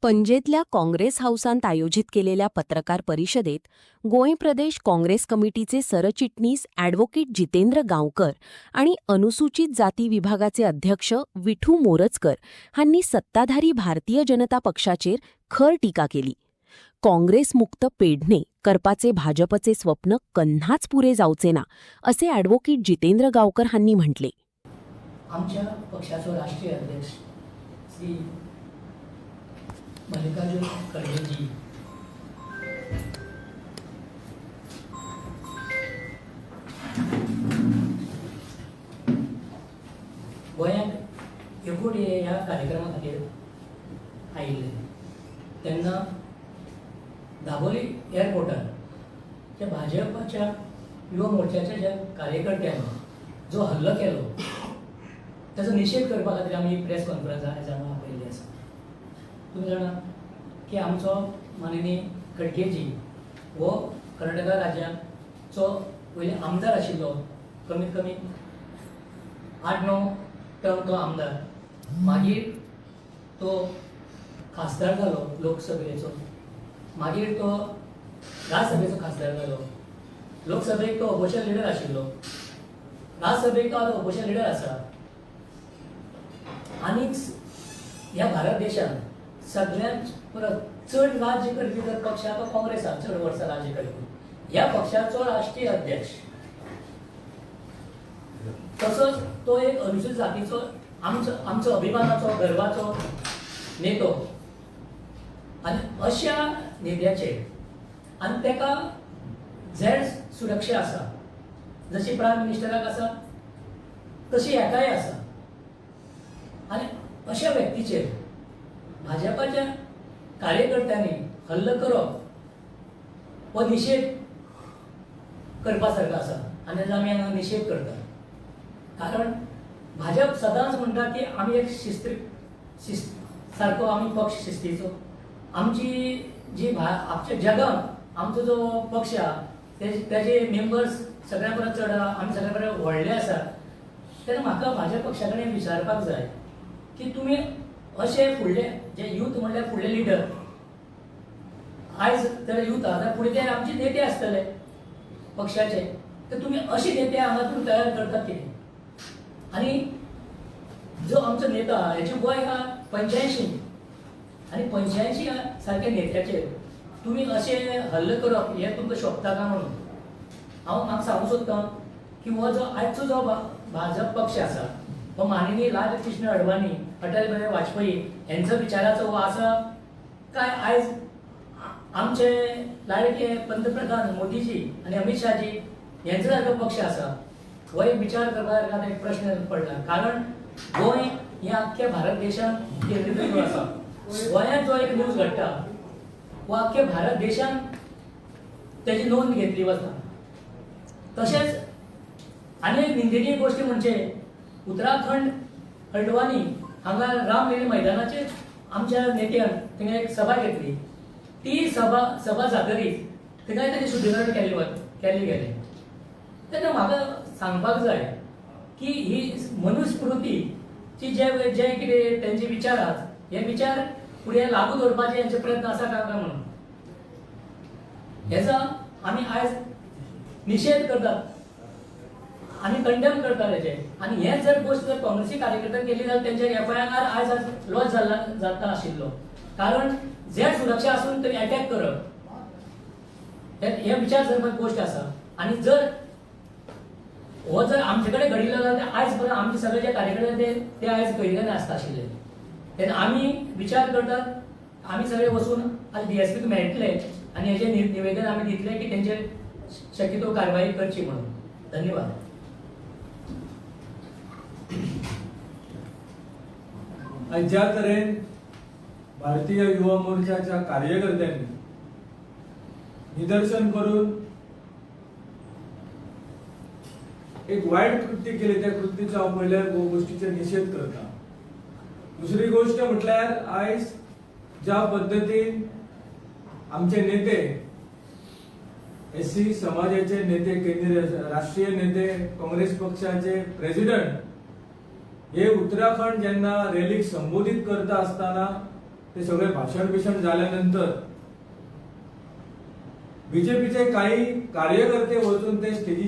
पणजेतल्या काँग्रेस हाऊसांत आयोजित केलेल्या पत्रकार परिषदेत गोंय प्रदेश काँग्रेस कमिटीचे सरचिटणीस ॲडव्होकेट जितेंद्र गांवकर आणि अनुसूचित जाती विभागाचे अध्यक्ष विठू मोरजकर हांनी सत्ताधारी भारतीय जनता पक्षाचेर खर टिका केली. काँग्रेस मुक्त पेडणे करपाचे भाजपचे स्वप्न कन्हाच पुरे जावचे ना असे ॲडव्होकेट जितेंद्र गांवकर हांनी म्हटले. आमच्या पक्षाचो राष्ट्रीय अध्यक्ष श्री मल्लिकार्जुन खरगेजी गोंयांत एकूण ह्या कार्यक्रमा खातीर आयिल्ले तेन्ना दाबोळी एअरपोर्टार ज्या भाजपाच्या युवा मोर्चाच्या ज्या कार्यकर्त्यांनी जो हल्लो केलो त्याचा निषेध करपा खातीर आमी प्रेस कॉन्फरन्स आयज हांगा आपयल्ली आसा. तुम्ही जाणा की आमचो माननीय खडगेजी हो कर्नाटका राज्याचो पयले आमदार आशिल्लो. कमीत कमी 8-9 टर्म तो आमदार. मागीर तो खासदार जालो लोकसभेचो. मागीर तो राज्यसभेचो खासदार जालो. लोकसभेक तो ऑपोजिशन लिडर आशिल्लो. राज्यसभेक तो आतां ऑपोजिशन लिडर आसा. आनीक ह्या भारत देशांत सगळ्यांत परत चड राज्य करपी जर पक्ष तो काँग्रेस हा. चड वर्सां राज्य करपी ह्या पक्षाचो राष्ट्रीय अध्यक्ष. तसोच तो एक अनुसूचित जातीचो आमचो अभिमानाचो गर्वाचो नेतो आनी अशा नेत्याचेर आनी तेका झॅड सुरक्षा आसा. जशी प्रायम मिनिस्टराक आसा तशी हेकाय आसा. आनी अशा व्यक्तीचेर भाजपाच्या कार्यकर्त्यांनी हल्लो करप हो निषेध करपा सारको आसा आनी तेजो आमी हांगा निषेध करता. कारण भाजप सदांच म्हणटा की आमी एक शिस्त सारको आमी पक्ष शिस्तीचो. आमची जी आमच्या जगांत आमचो जो पक्ष आहा तेजे मेंबर्स सगळ्यां परस चड आहा. आमी सगळ्यां परस व्हडले आसा. तेन्ना म्हाका म्हाज्या पक्षा कडेन विचारपाक जाय की तुमी अशे फुडले जे यूथ म्हणल्यार फुडले लिडर आयज तर यूथ आहा जाल्यार फुडें ते आमचे नेते आसतले पक्षाचे. तर तुमी अशे नेते हांगा तयार करतात कितें? आनी जो आमचो नेता आहा हेचे वय आहा 85 आनी 85 सारख्या नेत्याचेर तुमी अशे हल्लो करप हे तुमकां शोभता काय म्हणून हांव म्हाका सांगूंक सोदतां की हो जो आयचो जो भाजप पक्ष आसा हो माननीय लाल कृष्ण अडवाणी अटल बिहारी वाजपेयी यांचा विचाराचो हो आसा काय आयज आमचे लाडके पंतप्रधान मोदीजी आणि अमित शाहजी यांचा सारको पक्ष आसा हो एक विचार करपाक एक प्रश्न पडला. कारण गोंय हे अख्ख्या भारत देशांत केंद्रीकृत आसा. गोंयांत जो एक न्यूज घडटा हो अख्ख्या भारत देशांत त्याची नोंद घेतली वता. तशेंच आनी एक निंदनीय गोष्ट म्हणजे उत्तराखंड हल्द्वानी हांगा रामलीला मैदानाचेर आमच्या नेत्यान थंय एक सभा घेतली. ती सभा जातकीच थंय ताचें शुद्धीकरण केल्ले गेलें. तेन्ना म्हाका सांगपाक जाय की ही मनुस्मृतीची जे कितें तेंचे विचार आहात हे विचार फुडें लागू दवरपाचे यांचे प्रयत्न आसा काय म्हणून हेचो आमी आयज निषेध करतात आनी कंडेम करता तेजे. आनी हेच जर गोष्ट जर काँग्रेसी कार्यकर्त्यान केली जाल्यार तेंचे FIR आयज लॉस जाता आशिल्लो. कारण जे सुरक्षा आसून तरी अटॅक करप हे विचार जर गोष्ट आसा. आनी जर हो जर आमचे कडेन घडिल्लो जाल्यार आयज पर्यंत आमचे सगळे जे कार्यकर्ते ते आयज कैदान आसता आशिल्ले. तेन्ना आमी विचार करतात आमी सगळे वचून आज DSPक मेळटले आनी हेजे निवेदन आमी दितले की तेंचेर शक्यतो कारवाई करची म्हणून. धन्यवाद. ज्या तरेन भारतीय युवा मोर्चाच्या कार्यकर्त्यांनी निदर्शन करून एक वाईट कृत्य केले त्या कृत्याचा हांव पहिल्या गोष्टीचा निषेध करता. दुसरी गोष्ट म्हटल्यार आयज ज्या पद्धतीन आमचे नेते SC समाजाचे नेते केंद्रीय राष्ट्रीय नेते काँग्रेस पक्षाचे प्रेसिडेंट हे उत्तराखंड जेन्ना रॅलीक संबोधित करता असताना ते सगळे भाषण बिषण झाल्यानंतर बीजेपीचे काही कार्यकर्ते वचून ते स्टेजी